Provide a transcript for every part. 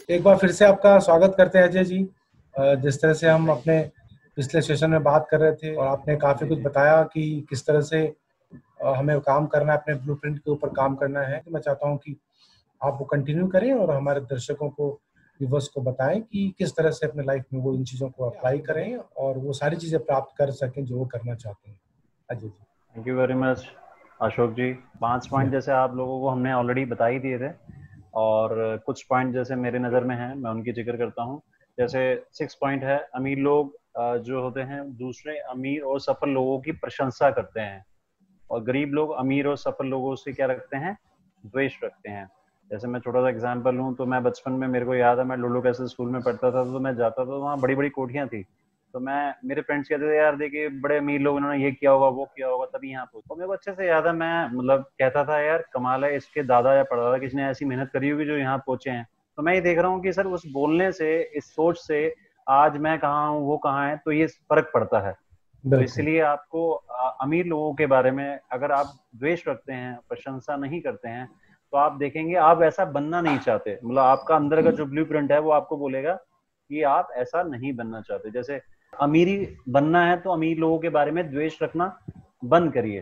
एक बार फिर से आपका स्वागत करते हैं अजय जी। जिस तरह से हम अपने पिछले सेशन में बात कर रहे थे और आपने काफ़ी जी कुछ जी। बताया कि किस तरह से हमें काम करना है, अपने ब्लूप्रिंट के ऊपर काम करना है। तो मैं चाहता हूँ कि आप वो कंटिन्यू करें और हमारे दर्शकों को, व्यूअर्स को बताएं कि किस तरह से अपने लाइफ में वो इन चीज़ों को अप्लाई करें और वो सारी चीज़ें प्राप्त कर सकें जो वो करना चाहते हैं। Ajay ji. Thank you very much Ashok ji. 5 point जैसे आप लोगों को हमने ऑलरेडी बता ही दिए थे, और कुछ पॉइंट जैसे मेरे नज़र में हैं, मैं उनकी जिक्र करता हूँ। जैसे 6 पॉइंट है, अमीर लोग जो होते हैं दूसरे अमीर और सफल लोगों की प्रशंसा करते हैं, और गरीब लोग अमीर और सफल लोगों से क्या रखते हैं, द्वेष रखते हैं। जैसे मैं छोटा सा एग्जांपल लूँ तो मैं बचपन में, मेरे को याद है, मैं लुल्लू कैसल स्कूल में पढ़ता था, तो मैं जाता था तो वहाँ बड़ी बड़ी कोठियाँ थी। तो मैं, मेरे फ्रेंड्स कहते थे यार देखिए बड़े अमीर लोग, इन्होंने ये किया होगा वो किया होगा तभी यहाँ पहुंचे। तो मेरे को अच्छे से याद है, मैं मतलब कहता था यार कमाल है, इसके दादा या परदादा किसी ने ऐसी मेहनत करी होगी जो यहाँ पहुंचे हैं। तो मैं ये देख रहा हूँ कि सर उस बोलने से, इस सोच से आज मैं कहाँ हूँ वो कहाँ है, तो ये फर्क पड़ता है। तो बिल्कुल। इसलिए आपको अमीर लोगों के बारे में अगर आप द्वेष रखते हैं, प्रशंसा नहीं करते हैं, तो आप देखेंगे आप ऐसा बनना नहीं चाहते। मतलब आपका अंदर का जो ब्लूप्रिंट है वो आपको बोलेगा कि आप ऐसा नहीं बनना चाहते। जैसे अमीरी बनना है तो अमीर लोगों के बारे में द्वेष रखना बंद करिए,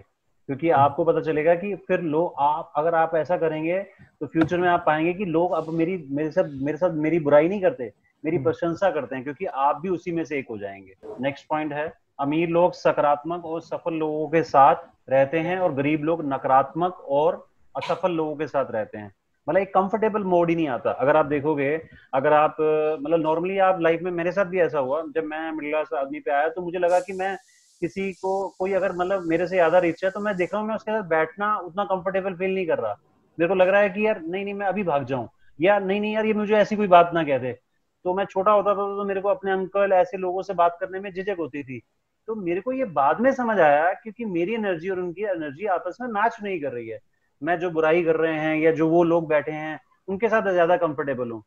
क्योंकि आपको पता चलेगा कि फिर लोग, आप अगर आप ऐसा करेंगे तो फ्यूचर में आप पाएंगे कि लोग अब मेरे साथ मेरी बुराई नहीं करते, मेरी प्रशंसा करते हैं, क्योंकि आप भी उसी में से एक हो जाएंगे। नेक्स्ट पॉइंट है, अमीर लोग सकारात्मक और सफल लोगों के साथ रहते हैं और गरीब लोग नकारात्मक और असफल लोगों के साथ रहते हैं। मतलब एक कंफर्टेबल मोड ही नहीं आता। अगर आप देखोगे, अगर आप मतलब नॉर्मली आप लाइफ में, मेरे साथ भी ऐसा हुआ, जब मैं मिडिल क्लास आदमी पे आया तो मुझे लगा कि मैं किसी को, कोई अगर मतलब मेरे से ज्यादा रिच है तो मैं देख रहा हूँ मैं उसके साथ बैठना उतना कंफर्टेबल फील नहीं कर रहा। मेरे को लग रहा है कि यार नहीं नहीं मैं अभी भाग जाऊं, या नहीं नहीं यार ये मुझे ऐसी कोई बात ना कह दे। तो मैं छोटा होता था तो मेरे को अपने अंकल ऐसे लोगों से बात करने में झिझक होती थी। तो मेरे को ये बाद में समझ आया, क्योंकि मेरी एनर्जी और उनकी एनर्जी आपस में मैच नहीं कर रही है। मैं जो बुराई कर रहे हैं या जो वो लोग बैठे हैं उनके साथ ज्यादा कंफर्टेबल हूँ।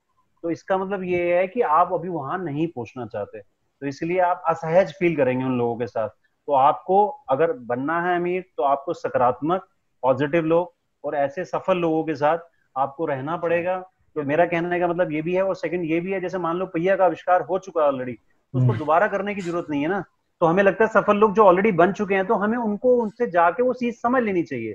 तो इसका मतलब ये है कि आप अभी वहां नहीं पहुंचना चाहते, तो इसलिए आप असहज फील करेंगे उन लोगों के साथ। तो आपको अगर बनना है अमीर तो आपको सकारात्मक, पॉजिटिव लोग और ऐसे सफल लोगों के साथ आपको रहना पड़ेगा। तो मेरा कहने का मतलब ये भी है, और सेकंड ये भी है, जैसे मान लो पहिया का आविष्कार हो चुका है ऑलरेडी, तो उसको दोबारा करने की जरूरत नहीं है ना। तो हमें लगता है सफल लोग जो ऑलरेडी बन चुके हैं तो हमें उनको, उनसे जाके वो चीज समझ लेनी चाहिए।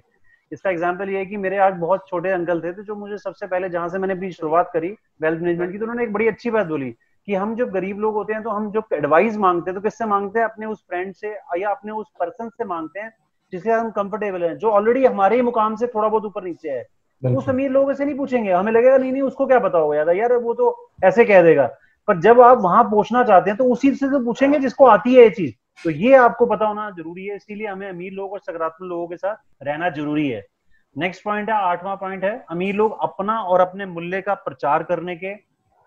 इसका एग्जाम्पल ये है कि मेरे आज बहुत छोटे अंकल थे, तो जो मुझे सबसे पहले, जहां से मैंने अपनी शुरुआत करी वेल्थ मैनेजमेंट की, तो उन्होंने एक बड़ी अच्छी बात बोली कि हम जब गरीब लोग होते हैं तो हम जब एडवाइस मांगते हैं तो किससे मांगते हैं, अपने उस फ्रेंड से या अपने उस पर्सन से मांगते हैं जिससे हम कंफर्टेबल हैं, जो ऑलरेडी हमारे ही मुकाम से थोड़ा बहुत ऊपर नीचे है। तो उस बिल्कुल। अमीर लोगों से नहीं पूछेंगे, हमें लगेगा नहीं नहीं उसको क्या पता होगा यार, यार वो तो ऐसे कह देगा। पर जब आप वहां पहुंचना चाहते हैं तो उसी से तो पूछेंगे जिसको आती है ये चीज। तो ये आपको पता होना जरूरी है, इसीलिए हमें अमीर लोग और सकारात्मक लोगों के साथ रहना जरूरी है। नेक्स्ट पॉइंट है, 8वां पॉइंट है, अमीर लोग अपना और अपने मूल्य का प्रचार करने के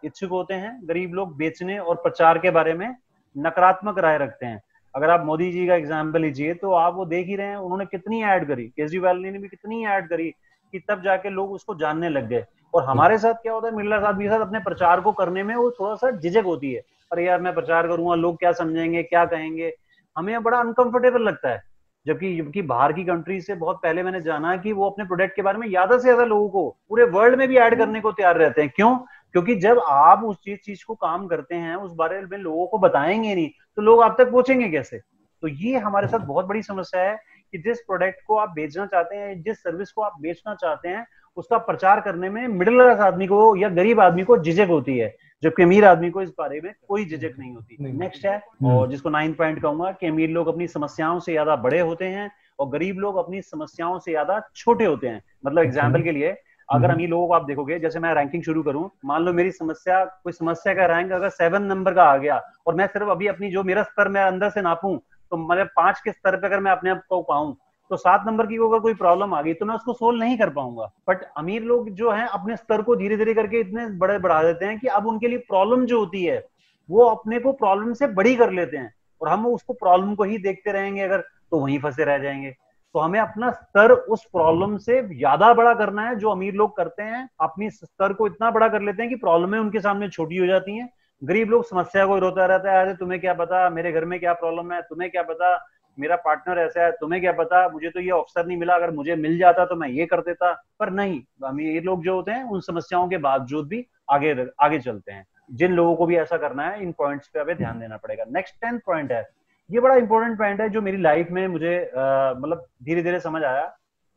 इच्छुक होते हैं, गरीब लोग बेचने और प्रचार के बारे में नकारात्मक राय रखते हैं। अगर आप मोदी जी का एग्जाम्पल लीजिए तो आप वो देख ही रहे हैं, उन्होंने कितनी ऐड करी, केजरीवाल ने भी कितनी ऐड करी कि तब जाके लोग उसको जानने लग गए। और हमारे साथ क्या होता है, मिडिल क्लास आदमी के साथ अपने प्रचार को करने में वो थोड़ा सा झिझक होती है। अरे यार मैं प्रचार करूंगा, लोग क्या समझेंगे, क्या कहेंगे, हमें बड़ा अनकंफर्टेबल लगता है। जबकि बाहर की कंट्री से बहुत पहले मैंने जाना कि वो अपने प्रोडक्ट के बारे में ज्यादा से ज्यादा लोगों को पूरे वर्ल्ड में भी ऐड करने को तैयार रहते हैं। क्यों? क्योंकि जब आप उस चीज को काम करते हैं, उस बारे में लोगों को बताएंगे नहीं तो लोग आप तक पहुंचेंगे कैसे। तो ये हमारे साथ बहुत बड़ी समस्या है कि जिस प्रोडक्ट को आप बेचना चाहते हैं, जिस सर्विस को आप बेचना चाहते हैं, उसका प्रचार करने में मिडिल क्लास आदमी को या गरीब आदमी को झिझक होती है, जबकि अमीर आदमी को इस बारे में कोई झिझक नहीं होती। नेक्स्ट है, और जिसको 9 पॉइंट कहूंगा, कि अमीर लोग अपनी समस्याओं से ज्यादा बड़े होते हैं और गरीब लोग अपनी समस्याओं से ज्यादा छोटे होते हैं। मतलब एग्जाम्पल के लिए, अगर अमीर लोगों को आप देखोगे, जैसे मैं रैंकिंग शुरू करूं, मान लो मेरी समस्या, कोई समस्या का रैंक अगर 7 नंबर का आ गया, और मैं सिर्फ अभी अपनी जो मेरा स्तर मैं अंदर से नापूं, तो मतलब 5 के स्तर पे अगर मैं अपने आप को पाऊं, तो 7 नंबर की अगर कोई प्रॉब्लम आ गई तो मैं उसको सोल्व नहीं कर पाऊंगा। बट अमीर लोग जो है अपने स्तर को धीरे धीरे करके इतने बड़े बढ़ा देते हैं कि अब उनके लिए प्रॉब्लम जो होती है वो अपने को प्रॉब्लम से बड़ी कर लेते हैं, और हम उसको प्रॉब्लम को ही देखते रहेंगे अगर, तो वहीं फंसे रह जाएंगे। तो हमें अपना स्तर उस प्रॉब्लम से ज्यादा बड़ा करना है। जो अमीर लोग करते हैं, अपनी स्तर को इतना बड़ा कर लेते हैं कि प्रॉब्लमें उनके सामने छोटी हो जाती हैं। गरीब लोग समस्या को रोता रहता है, अरे तुम्हें क्या पता मेरे घर में क्या प्रॉब्लम है, तुम्हें क्या पता मेरा पार्टनर ऐसा है, तुम्हें क्या पता मुझे तो ये अवसर नहीं मिला, अगर मुझे मिल जाता तो मैं ये कर देता। पर नहीं, अमीर लोग जो होते हैं उन समस्याओं के बावजूद भी आगे आगे चलते हैं। जिन लोगों को भी ऐसा करना है, इन पॉइंट्स पे हमें ध्यान देना पड़ेगा। नेक्स्ट 10th पॉइंट है, ये बड़ा इंपॉर्टेंट पॉइंट है जो मेरी लाइफ में मुझे मतलब धीरे धीरे समझ आया।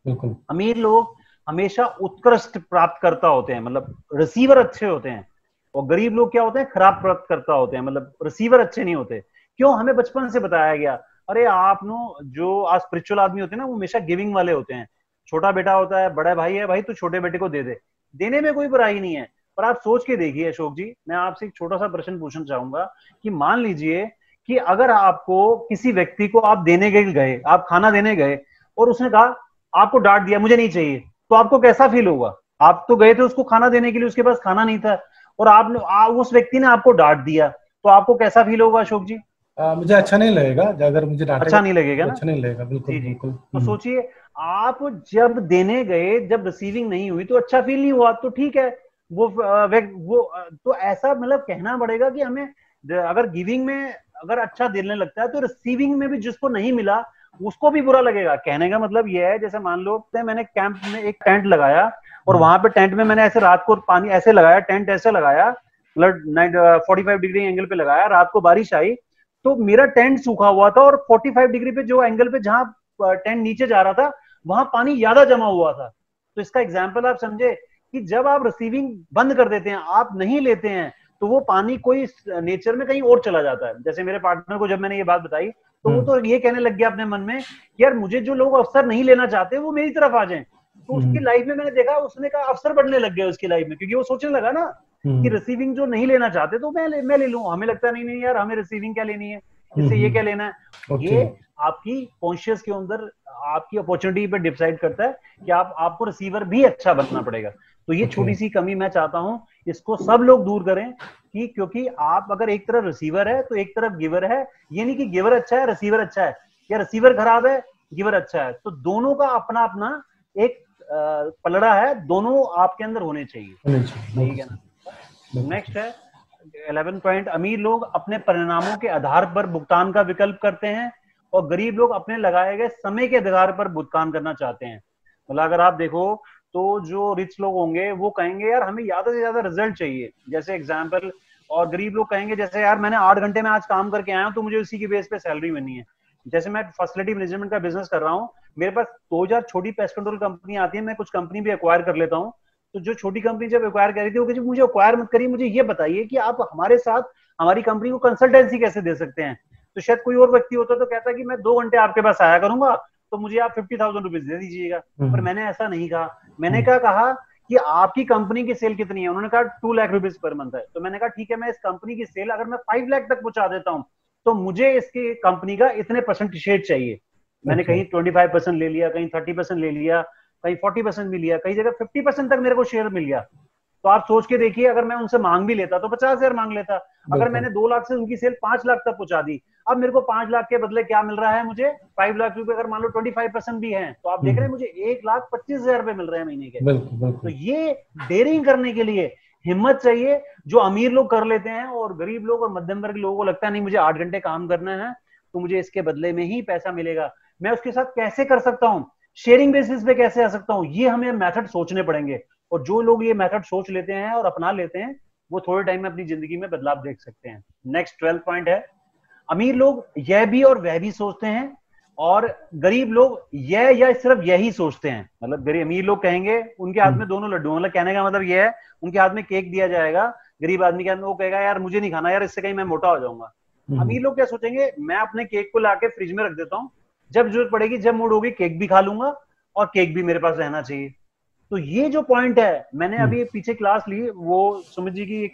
बिल्कुल। अमीर लोग हमेशा उत्कृष्ट प्राप्त करता होते हैं, मतलब रिसीवर अच्छे होते हैं, और गरीब लोग क्या होते हैं, खराब प्राप्त करता होते हैं, मतलब रिसीवर अच्छे नहीं होते। क्यों? हमें बचपन से बताया गया, अरे आप नो जो आज स्पिरिचुअल आदमी होते हैं ना, वो हमेशा गिविंग वाले होते हैं। छोटा बेटा होता है, बड़ा भाई है, भाई तू छोटे बेटे को दे दे, देने में कोई बुराई नहीं है। पर आप सोच के देखिए अशोक जी, मैं आपसे एक छोटा सा प्रश्न पूछना चाहूंगा कि मान लीजिए कि अगर आपको किसी व्यक्ति को आप देने गए, आप खाना देने गए, और उसने कहा, आपको डांट दिया, मुझे नहीं चाहिए, तो आपको कैसा फील होगा? आप तो गए थे उसको खाना देने के लिए, उसके पास खाना नहीं था, और आपने उस व्यक्ति ने आपको डांट दिया, तो आपको कैसा फील होगा अशोक जी? मुझे अच्छा नहीं लगेगा, अगर मुझे डांटेगा अच्छा नहीं लगेगा ना? अच्छा नहीं लगेगा, बिल्कुल जी जी। बिल्कुल। तो सोचिए, आप जब देने गए, जब रिसीविंग नहीं हुई तो अच्छा फील नहीं हुआ, तो ठीक है, तो ऐसा मतलब कहना पड़ेगा कि हमें अगर गिविंग में अगर अच्छा देने लगता है, तो रिसीविंग में भी जिसको नहीं मिला उसको भी बुरा लगेगा। कहने का मतलब यह है, जैसे मान लो मैंने कैंप में एक टेंट लगाया, और वहां पे टेंट में मैंने ऐसे रात को पानी ऐसे लगाया, टेंट ऐसे लगाया, मतलब 45 डिग्री एंगल पे लगाया, रात को बारिश आई तो मेरा टेंट सूखा हुआ था, और 45 डिग्री पे जो एंगल पे जहां टेंट नीचे जा रहा था, वहां पानी ज्यादा जमा हुआ था। तो इसका एग्जाम्पल आप समझे कि जब आप रिसीविंग बंद कर देते हैं, आप नहीं लेते हैं, तो वो पानी कोई नेचर में कहीं और चला जाता है। जैसे मेरे पार्टनर को जब मैंने ये बात बताई, तो वो तो ये कहने लग गया अपने मन में, यार मुझे जो लोग अवसर नहीं लेना चाहते वो मेरी तरफ आ जाएं। तो उसकी लाइफ में मैंने देखा, उसने कहा अवसर बढ़ने लग गए उसकी लाइफ में, क्योंकि वो सोचने लगा ना कि रिसीविंग जो नहीं लेना चाहते तो मैं ले लूं। हमें लगता नहीं यार, हमें रिसीविंग क्या लेनी है, इससे ये क्या लेना है। ये आपकी कॉन्शियस के अंदर आपकी अपॉर्चुनिटी पे डिसाइड करता है कि आपको रिसीवर भी अच्छा बनना पड़ेगा। तो ये छोटी सी कमी मैं चाहता हूं इसको सब लोग दूर करें, कि क्योंकि आप अगर एक तरफ रिसीवर है तो एक तरफ गिवर है। ये नहीं कि गिवर अच्छा है रिसीवर अच्छा है, या रिसीवर खराब है गिवर अच्छा है। तो दोनों का अपना अपना एक पलड़ा है, दोनों आपके अंदर होने चाहिए। ठीक है ना? नेक्स्ट है 11 पॉइंट, अमीर लोग अपने परिणामों के आधार पर भुगतान का विकल्प करते हैं, और गरीब लोग अपने लगाए गए समय के आधार पर भुगतान करना चाहते हैं। मतलब अगर आप देखो तो जो रिच लोग होंगे वो कहेंगे यार हमें ज्यादा से ज्यादा रिजल्ट चाहिए, जैसे एग्जाम्पल, और गरीब लोग कहेंगे जैसे यार मैंने 8 घंटे में आज काम करके आया हूं तो मुझे उसी की बेस पे सैलरी मिलनी है। जैसे मैं फैसिलिटी मैनेजमेंट का बिजनेस कर रहा हूँ, मेरे पास 2000 छोटी पेस्ट कंट्रोल कंपनी आती है, मैं कुछ कंपनी भी एक्वायर कर लेता हूँ। तो जो छोटी कंपनी जब एक्वायर करी थी, वो कहती मुझे एक्वायर मत करिए, मुझे ये बताइए कि आप हमारे साथ हमारी कंपनी को कंसल्टेंसी कैसे दे सकते हैं। तो शायद कोई और व्यक्ति होता तो कहता कि मैं 2 घंटे आपके पास आया करूंगा, तो मुझे आप 50,000 रुपीज दे दीजिएगा। पर मैंने ऐसा नहीं कहा। मैंने क्या कहा कि आपकी कंपनी की सेल कितनी है? उन्होंने कहा 2 लाख रुपीज पर मंथ है। तो मैंने कहा ठीक है, मैं इस कंपनी की सेल अगर मैं 5 लाख तक पहुंचा देता हूँ तो मुझे इसकी कंपनी का इतने % शेयर चाहिए। मैंने कहीं 25% ले लिया, कहीं 30% ले लिया, कहीं 40% भी लिया, कई जगह 50% तक मेरे को शेयर मिल गया। तो आप सोच के देखिए, अगर मैं उनसे मांग भी लेता तो 50,000 मांग लेता। अगर मैंने 2 लाख से उनकी सेल 5 लाख तक पहुंचा दी, अब मेरे को 5 लाख के बदले क्या मिल रहा है? मुझे 5 लाख रुपए, अगर मान लो 25% भी है तो आप देख रहे हैं मुझे 1,25,000 रुपए मिल रहे हैं महीने के। तो ये डेयरिंग करने के लिए हिम्मत चाहिए, जो अमीर लोग कर लेते हैं, और गरीब लोग और मध्यम वर्ग लोगों को लगता है नहीं मुझे 8 घंटे काम करना है तो मुझे इसके बदले में ही पैसा मिलेगा। मैं उसके साथ कैसे कर सकता हूँ, शेयरिंग बेसिस पे कैसे आ सकता हूँ, ये हमें मेथड सोचने पड़ेंगे। और जो लोग ये मेथड सोच लेते हैं और अपना लेते हैं, वो थोड़े टाइम में अपनी जिंदगी में बदलाव देख सकते हैं। नेक्स्ट 12 पॉइंट है, अमीर लोग यह भी और वह भी सोचते हैं, और गरीब लोग यह या सिर्फ यही सोचते हैं। मतलब गरीब अमीर लोग कहेंगे उनके हाथ में दोनों लड्डू, मतलब कहने का मतलब यह है उनके हाथ में केक दिया जाएगा, गरीब आदमी के हाथ में वो कहेगा यार मुझे नहीं खाना यार, इससे कहीं मैं मोटा हो जाऊंगा। अमीर लोग क्या सोचेंगे, मैं अपने केक को लाके फ्रिज में रख देता हूँ, जब जरूरत पड़ेगी, जब मूड होगी केक भी खा लूंगा, और केक भी मेरे पास रहना चाहिए। तो ये जो पॉइंट है, मैंने अभी पीछे क्लास ली, वो सुमित जी की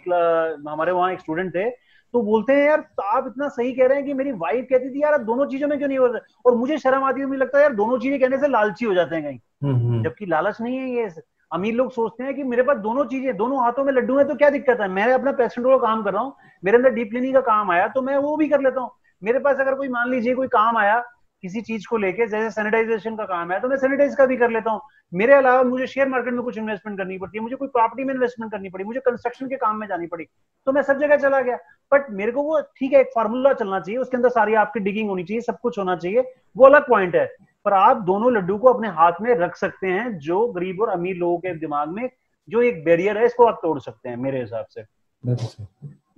हमारे वहां एक स्टूडेंट थे, तो बोलते हैं यार आप इतना सही कह रहे हैं कि मेरी वाइफ कहती थी यार दोनों चीजों में क्यों नहीं हो रहा, और मुझे शर्म आती है, मुझे लगता है यार दोनों चीजें कहने से लालची हो जाते हैं कहीं, जबकि लालच नहीं है ये। अमीर लोग सोचते हैं कि मेरे पास दोनों चीजें, दोनों हाथों में लड्डू है तो क्या दिक्कत है, मैं अपना पेशेंट का काम कर रहा हूँ, मेरे अंदर डीप क्लीनिंग का काम आया तो मैं वो भी कर लेता हूँ। मेरे पास अगर कोई मान लीजिए कोई काम आया किसी चीज को लेके, जैसे सैनिटाइजेशन का काम है तो मैं सैनिटाइज का भी कर लेता हूँ। मेरे अलावा मुझे शेयर मार्केट में कुछ इन्वेस्टमेंट करनी पड़ती है, मुझे कोई प्रॉपर्टी में इन्वेस्टमेंट करनी पड़ी, मुझे कंस्ट्रक्शन के काम में जानी पड़ी, तो मैं सब जगह चला गया। बट मेरे को वो ठीक है, एक फार्मूला चलना चाहिए, उसके अंदर सारी आपकी डिगिंग होनी चाहिए, सब कुछ होना चाहिए, वो अलग पॉइंट है। पर आप दोनों लड्डू को अपने हाथ में रख सकते हैं, जो गरीब और अमीर लोगों के दिमाग में जो एक बैरियर है इसको आप तोड़ सकते हैं मेरे हिसाब से।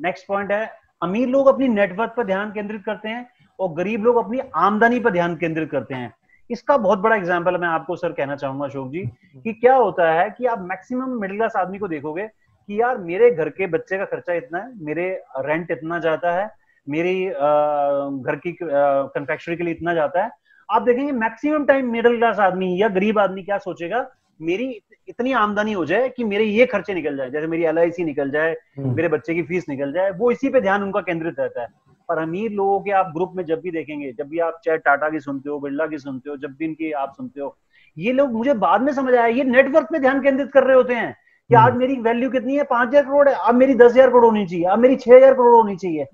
नेक्स्ट पॉइंट है, अमीर लोग अपनी नेटवर्थ पर ध्यान केंद्रित करते हैं और गरीब लोग अपनी आमदनी पर ध्यान केंद्रित करते हैं। इसका बहुत बड़ा एग्जांपल मैं आपको सर कहना चाहूंगा अशोक जी, कि क्या होता है कि आप मैक्सिमम मिडिल क्लास आदमी को देखोगे कि यार मेरे घर के बच्चे का खर्चा इतना है, मेरे रेंट इतना जाता है, मेरी घर की कन्फेक्शनरी के लिए इतना जाता है। आप देखेंगे मैक्सिमम टाइम मिडिल क्लास आदमी या गरीब आदमी क्या सोचेगा, मेरी इतनी आमदनी हो जाए कि मेरे ये खर्चे निकल जाए, जैसे मेरी LIC निकल जाए, मेरे बच्चे की फीस निकल जाए, वो इसी पे ध्यान उनका केंद्रित रहता है। पर अमीर लोगों के आप ग्रुप में जब भी देखेंगे, जब भी आप चाहे टाटा की सुनते हो, बिरला की सुनते हो, जब भी इनकी आप सुनते हो, ये लोग मुझे बाद में समझ आया ये नेटवर्क पे ध्यान केंद्रित कर रहे होते हैं कि आज मेरी वैल्यू कितनी है, 5,000 करोड़ है, अब मेरी 10,000 करोड़ होनी चाहिए, अब मेरी 6,000 करोड़ होनी चाहिए।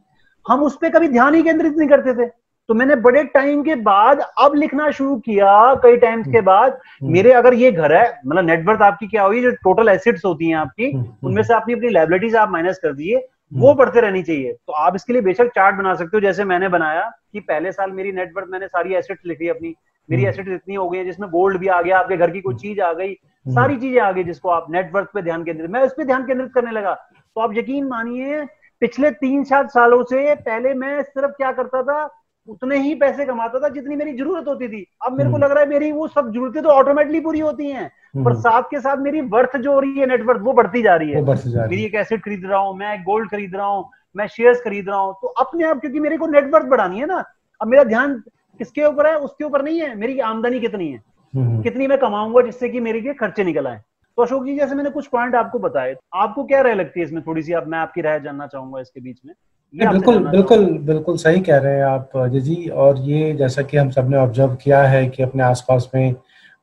हम उस पर कभी ध्यान ही केंद्रित नहीं करते थे। तो मैंने बड़े टाइम के बाद अब लिखना शुरू किया, कई टाइम के बाद, मेरे अगर ये घर है, मतलब नेटवर्थ आपकी क्या हुई, जो टोटल एसेट्स होती हैं आपकी, उनमें से आपने अपनी लायबिलिटीज आप माइनस कर दिए, वो बढ़ते रहनी चाहिए। तो आप इसके लिए बेशक चार्ट बना सकते हो, जैसे मैंने बनाया कि पहले साल मेरी नेटवर्थ, मैंने सारी एसेट्स लिखी अपनी, मेरी एसेट्स इतनी हो गई है, जिसमें गोल्ड भी आ गया, आपके घर की कोई चीज आ गई, सारी चीजें आ गई, जिसको आप नेटवर्थ पे ध्यान केंद्रित, मैं उस पर ध्यान केंद्रित करने लगा। तो आप यकीन मानिए पिछले 3-4 सालों से पहले मैं सिर्फ क्या करता था, उतने ही पैसे कमाता था जितनी मेरी जरूरत होती थी। अब मेरे को लग रहा है मेरी वो सब जरूरतें तो ऑटोमेटिकली पूरी होती हैं, पर साथ के साथ मेरी वर्थ जो हो रही है, नेटवर्थ, वो बढ़ती जा रही है। मेरी एक एसेट खरीद रहा हूँ, मैं गोल्ड खरीद रहा हूँ, मैं शेयर्स खरीद रहा हूँ, तो अपने आप, क्योंकि मेरे को नेटवर्थ बढ़ानी है ना। अब मेरा ध्यान किसके ऊपर है, उसके ऊपर नहीं है मेरी आमदनी कितनी है, कितनी मैं कमाऊंगा जिससे कि मेरे के खर्चे निकल आए। तो अशोक जी, जैसे मैंने कुछ पॉइंट आपको बताए, आपको क्या राय लगती है इसमें, थोड़ी सी मैं आपकी राय जानना चाहूंगा इसके बीच में। बिल्कुल बिल्कुल बिल्कुल सही कह रहे हैं आप अजय जी। और ये जैसा कि हम सबने ऑब्जर्व किया है कि अपने आसपास में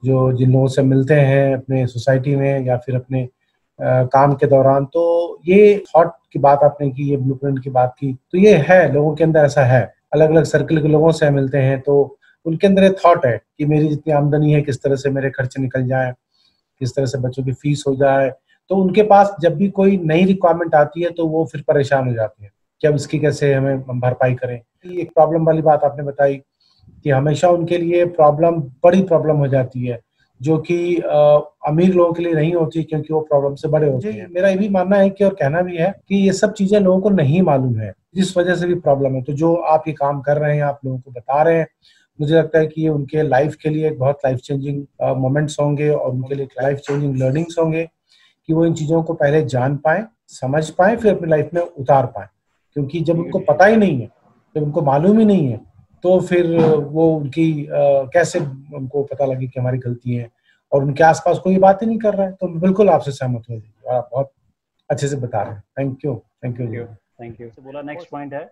जो जिन लोगों से मिलते हैं अपने सोसाइटी में या फिर अपने काम के दौरान, तो ये थॉट की बात आपने की, ये ब्लूप्रिंट की बात की, तो ये है लोगों के अंदर, ऐसा है। अलग अलग सर्कल के लोगों से मिलते हैं तो उनके अंदर ये थॉट है कि मेरी जितनी आमदनी है किस तरह से मेरे खर्चे निकल जाए, किस तरह से बच्चों की फीस हो जाए। तो उनके पास जब भी कोई नई रिक्वायरमेंट आती है तो वो फिर परेशान हो जाते हैं कि अब इसकी कैसे हमें भरपाई करें। एक प्रॉब्लम वाली बात आपने बताई कि हमेशा उनके लिए प्रॉब्लम बड़ी प्रॉब्लम हो जाती है, जो कि अमीर लोगों के लिए नहीं होती, क्योंकि वो प्रॉब्लम से बड़े होते हैं। मेरा ये भी मानना है कि, और कहना भी है कि ये सब चीजें लोगों को नहीं मालूम है, जिस वजह से भी प्रॉब्लम है। तो जो आप ये काम कर रहे हैं, आप लोगों को बता रहे हैं, मुझे लगता है कि ये उनके लाइफ के लिए बहुत लाइफ चेंजिंग मोमेंट्स होंगे और उनके लिए लाइफ चेंजिंग लर्निंग्स होंगे कि वो इन चीजों को पहले जान पाए, समझ पाए, फिर अपनी लाइफ में उतार पाए। क्योंकि जब उनको पता ही नहीं है, जब उनको मालूम ही नहीं है, तो फिर वो उनकी कैसे उनको पता लगे कि हमारी गलती है, और उनके आसपास कोई बात ही नहीं कर रहा है। तो बिल्कुल आपसे सहमत हूँ, आप बहुत अच्छे से बता रहे हैं। Thank you, thank you, thank you. बोला नेक्स्ट पॉइंट है,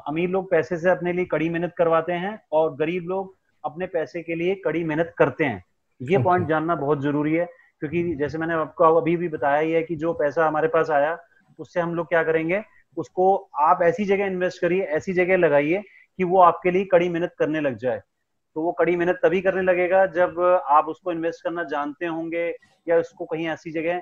अमीर लोग पैसे से अपने लिए कड़ी मेहनत करवाते हैं और गरीब लोग अपने पैसे के लिए कड़ी मेहनत करते हैं। ये पॉइंट जानना बहुत जरूरी है, क्योंकि जैसे मैंने आपको अभी भी बताया ही है कि जो पैसा हमारे पास आया उससे हम लोग क्या करेंगे, उसको आप ऐसी जगह इन्वेस्ट करिए, ऐसी जगह लगाइए कि वो आपके लिए कड़ी मेहनत करने लग जाए। तो वो कड़ी मेहनत तभी करने लगेगा जब आप उसको इन्वेस्ट करना जानते होंगे या उसको कहीं ऐसी जगह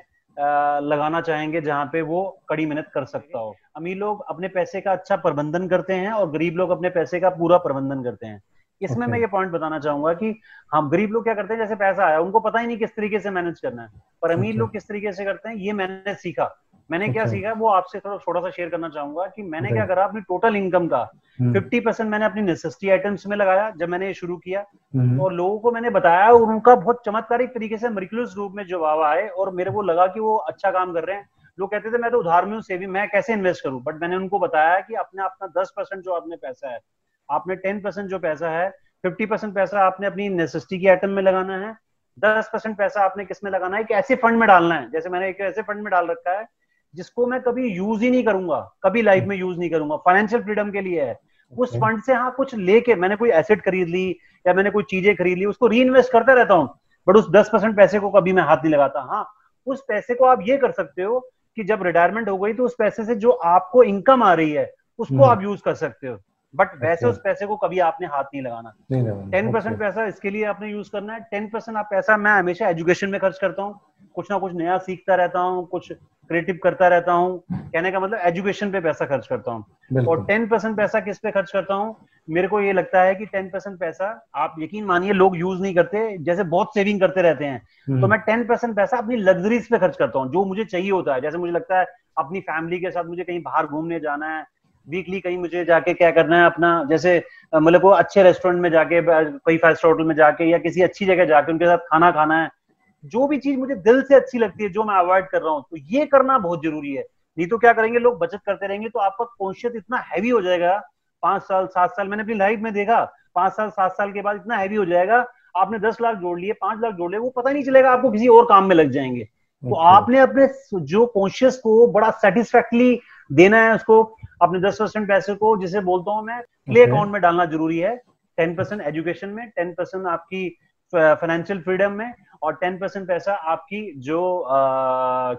लगाना चाहेंगे जहां पे वो कड़ी मेहनत कर सकता हो। अमीर लोग अपने पैसे का अच्छा प्रबंधन करते हैं और गरीब लोग अपने पैसे का पूरा प्रबंधन करते हैं। इसमें मैं ये पॉइंट बताना चाहूंगा कि हम गरीब लोग क्या करते हैं, जैसे पैसा आया उनको पता ही नहीं किस तरीके से मैनेज करना है, पर अमीर लोग किस तरीके से करते हैं ये मैंने सीखा। मैंने क्या सीखा वो आपसे थोड़ा सा शेयर करना चाहूंगा कि मैंने क्या करा, अपनी टोटल इनकम का 50% मैंने अपनी नेसेसिटी आइटम्स में लगाया जब मैंने ये शुरू किया, और लोगों को मैंने बताया और उनका बहुत चमत्कारिक तरीके से मिरेक्युलस रूप में जवाब आए और मेरे को लगा कि वो अच्छा काम कर रहे हैं। लोग कहते थे मैं तो उधार में हूँ, सेविंग मैं कैसे इन्वेस्ट करूं, बट मैंने उनको बताया कि अपने अपना 10% जो आपने पैसा है, आपने 10% जो पैसा है, 50% पैसा आपने अपनी नेसेसिटी की आइटम में लगाना है, 10% पैसा आपने किस में लगाना है, एक ऐसे फंड में डालना है। जैसे मैंने एक ऐसे फंड में डाल रखा है जिसको मैं कभी यूज ही नहीं करूंगा, कभी लाइफ में यूज नहीं करूंगा, फाइनेंशियल फ्रीडम के लिए है। उस फंड से हाँ कुछ लेके मैंने कोई एसेट खरीद ली या मैंने कोई चीजें खरीद ली, उसको री इन्वेस्ट करता रहता हूँ, बट उस 10% पैसे को कभी मैं हाथ नहीं लगाता। हाँ, उस पैसे को आप ये कर सकते हो कि जब रिटायरमेंट हो गई तो उस पैसे से जो आपको इनकम आ रही है उसको आप यूज कर सकते हो, बट वैसे उस पैसे को कभी आपने हाथ नहीं लगाना। 10% पैसा इसके लिए आपने यूज करना है। 10% आप पैसा मैं हमेशा एजुकेशन में खर्च करता हूँ, कुछ ना कुछ नया सीखता रहता हूँ, कुछ क्रिएटिव करता रहता हूँ। कहने का मतलब एजुकेशन पे पैसा खर्च करता हूँ। और 10% पैसा किस पे खर्च करता हूँ, मेरे को ये लगता है कि 10% पैसा, आप यकीन मानिए लोग यूज नहीं करते, जैसे बहुत सेविंग करते रहते हैं, तो मैं 10% पैसा अपनी लग्जरीज पे खर्च करता हूँ, जो मुझे चाहिए होता है। जैसे मुझे लगता है अपनी फैमिली के साथ मुझे कहीं बाहर घूमने जाना है, वीकली कहीं मुझे जाके क्या करना है अपना, जैसे मतलब को अच्छे रेस्टोरेंट में जाके, कोई 5 स्टार होटल में जाके, या किसी अच्छी जगह जाके उनके साथ खाना खाना है, जो भी चीज मुझे दिल से अच्छी लगती है, जो मैं अवॉइड कर रहा हूँ, तो ये करना बहुत जरूरी है। नहीं तो क्या करेंगे लोग, बचत करते रहेंगे तो आपका कॉन्शियस इतना हैवी हो जाएगा, 5 साल 7 साल, मैंने अपनी लाइफ में देखा, 5 साल 7 साल के बाद इतना हैवी हो जाएगा, आपने 10 लाख जोड़ लिए, 5 लाख जोड़ लिए, वो पता नहीं चलेगा, आपको किसी और काम में लग जाएंगे। तो आपने अपने जो कॉन्शियस को बड़ा सेटिस्फैक्टरली देना है उसको, अपने 10% पैसे को, जिसे बोलता हूं मैं, प्ले अकाउंट में डालना जरूरी है। 10% एजुकेशन में, 10% आपकी फाइनेंशियल फ्रीडम में, और 10% पैसा आपकी जो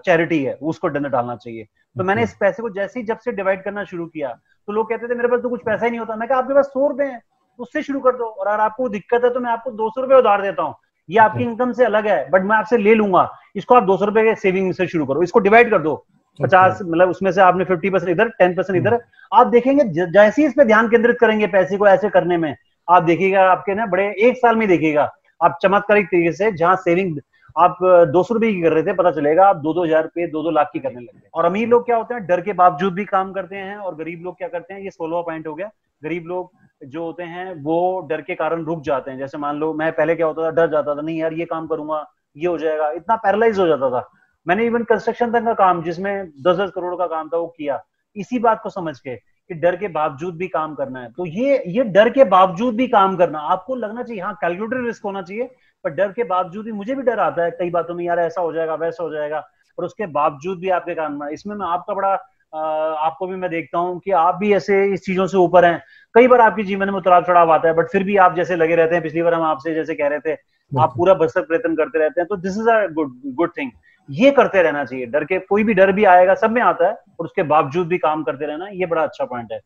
चैरिटी है उसको डालना चाहिए। तो मैंने इस पैसे को जैसे ही जब से डिवाइड करना शुरू किया, तो लोग कहते थे मेरे पास तो कुछ पैसा ही नहीं होता। मैं कहा आपके पास 100 रुपए हैं, उससे शुरू कर दो, और अगर आपको दिक्कत है तो मैं आपको 200 रुपए उधार देता हूँ, ये आपकी इनकम से अलग है, बट मैं आपसे ले लूंगा, इसको आप 200 रुपए के सेविंग से शुरू करो, इसको डिवाइड कर दो 50, मतलब उसमें से आपने 50% इधर, 10% इधर। आप देखेंगे जैसे ही इस पे ध्यान केंद्रित करेंगे पैसे को ऐसे करने में, आप देखिएगा आपके ना बड़े 1 साल में देखिएगा आप चमत्कारिक तरीके से, जहां सेविंग आप 200 रुपए की कर रहे थे, पता चलेगा आप 2-2 हजार रुपए, 2-2 लाख की करने लग गए। और अमीर लोग क्या होते हैं, डर के बावजूद भी काम करते हैं, और गरीब लोग क्या करते हैं, ये 16वां पॉइंट हो गया। गरीब लोग जो होते हैं वो डर के कारण रुक जाते हैं। जैसे मान लो मैं पहले क्या होता था, डर जाता था, नहीं यार ये काम करूंगा ये हो जाएगा, इतना पैरालाइज हो जाता था। मैंने इवन कंस्ट्रक्शन तक का काम, जिसमें 10-10 करोड़ का काम था, वो किया इसी बात को समझ के कि डर के बावजूद भी काम करना है। तो ये डर के बावजूद भी काम करना आपको लगना चाहिए, हाँ कैलकुलेटेड रिस्क होना चाहिए, पर डर के बावजूद भी, मुझे भी डर आता है कई बातों में, यार ऐसा हो जाएगा वैसा हो जाएगा, और उसके बावजूद भी आपके काम, इसमें मैं आपका बड़ा आपको भी मैं देखता हूँ कि आप भी ऐसे इस चीजों से ऊपर हैं। कई बार आपके जीवन में उतार चढ़ाव आता है, बट फिर भी आप जैसे लगे रहते हैं। पिछली बार हम आपसे जैसे कह रहे थे, आप पूरा भरसक प्रयत्न करते रहते हैं, तो this is a good thing. ये करते रहना चाहिए। डर के, कोई भी डर भी आएगा, सब में आता है, और उसके बावजूद भी काम करते रहना, ये बड़ा अच्छा पॉइंट है।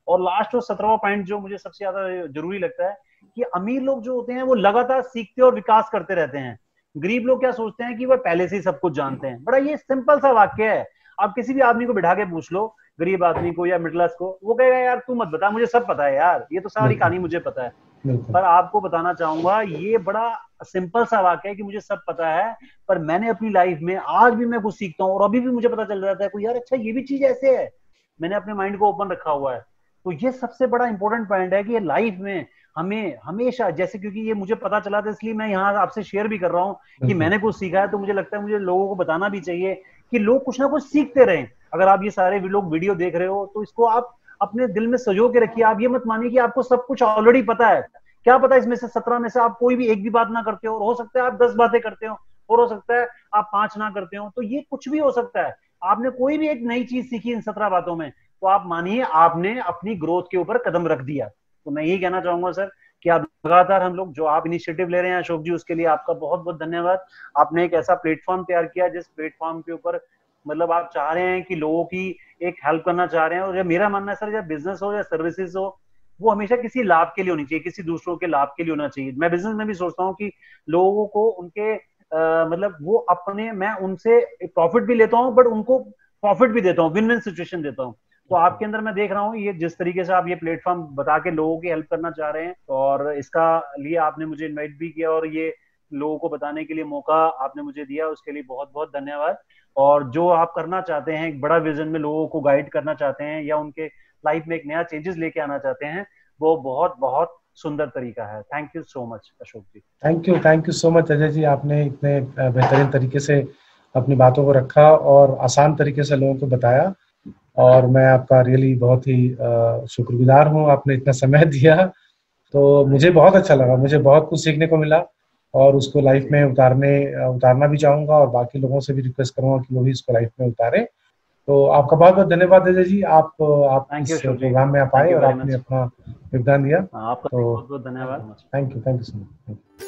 और लास्ट और 17वां पॉइंट जो मुझे सबसे ज्यादा जरूरी लगता है, कि अमीर लोग जो होते हैं वो लगातार सीखते और विकास करते रहते हैं। गरीब लोग क्या सोचते हैं कि वो पहले से ही सब कुछ जानते हैं। बड़ा ये सिंपल सा वाक्य है, आप किसी भी आदमी को बिठा के पूछ लो, गरीब आदमी को या मिडिल क्लास को, वो कहेगा यार तू मत बता, मुझे सब पता है यार, ये तो सारी कहानी मुझे पता है। पर आपको बताना चाहूंगा, ये बड़ा सिंपल सा वाक्य है कि मुझे सब पता है, पर मैंने अपनी लाइफ में आज भी मैं कुछ सीखता हूँ, और अभी भी मुझे पता चल जाता है कोई, यार अच्छा ये भी चीज ऐसे है, मैंने अपने माइंड को ओपन रखा हुआ है। तो ये सबसे बड़ा इंपॉर्टेंट पॉइंट है कि ये लाइफ में हमें हमेशा, जैसे क्योंकि ये मुझे पता चला था इसलिए मैं यहाँ आपसे शेयर भी कर रहा हूँ कि मैंने कुछ सीखा है, तो मुझे लगता है मुझे लोगों को बताना भी चाहिए कि लोग कुछ ना कुछ सीखते रहें। अगर आप ये सारे लोग वीडियो देख रहे हो, तो इसको आप अपने दिल में सजो के रखिए। आप ये मत मानिए कि आपको सब कुछ ऑलरेडी पता है। क्या पता इसमें से 17 में से आप कोई भी एक भी बात ना करते हो, और हो सकता है आप 10 बातें करते हो, और हो सकता है आप 5 ना करते हो। तो ये कुछ भी हो सकता है, आपने कोई भी एक नई चीज सीखी इन 17 बातों में, तो आप मानिए आपने अपनी ग्रोथ के ऊपर कदम रख दिया। तो मैं यही कहना चाहूंगा सर कि आप लगातार, हम लोग जो आप इनिशिएटिव ले रहे हैं अशोक जी, उसके लिए आपका बहुत बहुत धन्यवाद। आपने एक ऐसा प्लेटफॉर्म तैयार किया जिस प्लेटफॉर्म के ऊपर मतलब आप चाह रहे हैं कि लोगों की एक हेल्प करना चाह रहे हैं। और मेरा मानना है सर, या बिजनेस हो या सर्विसेज हो, वो हमेशा किसी लाभ के लिए होनी चाहिए, किसी दूसरों के लाभ के लिए होना चाहिए। मैं बिजनेस में भी सोचता हूँ कि लोगों को उनके मतलब वो अपने, मैं उनसे प्रॉफिट भी लेता हूँ, बट उनको प्रॉफिट भी देता हूँ, विन विन सिचुएशन देता हूँ। तो आपके अंदर मैं देख रहा हूँ ये जिस तरीके से आप ये प्लेटफॉर्म बता के लोगों की हेल्प करना चाह रहे हैं, और इसका लिए आपने मुझे इनवाइट भी किया, और ये लोगों को बताने के लिए मौका आपने मुझे दिया, उसके लिए बहुत बहुत धन्यवाद। और जो आप करना चाहते हैं, एक बड़ा विजन में लोगों को गाइड करना चाहते हैं, या उनके लाइफ में एक नया चेंजेस लेके आना चाहते हैं, वो बहुत बहुत सुंदर तरीका है। Thank you so much Ashok ji. Thank you so much Ajay ji. आपने इतने बेहतरीन तरीके से अपनी बातों को रखा और आसान तरीके से लोगों को बताया, और मैं आपका रियली बहुत ही शुक्रगुजार हूँ, आपने इतना समय दिया। तो मुझे बहुत अच्छा लगा, मुझे बहुत कुछ सीखने को मिला, और उसको लाइफ में उतारना भी चाहूँगा, और बाकी लोगों से भी रिक्वेस्ट करूँगा कि वो भी इसको लाइफ में उतारे। तो आपका बहुत बहुत धन्यवाद अजय जी, आप इस प्रोग्राम में आप आए और आपने अपना योगदान दिया। आपका तो बहुत बहुत धन्यवाद। Thank you so much.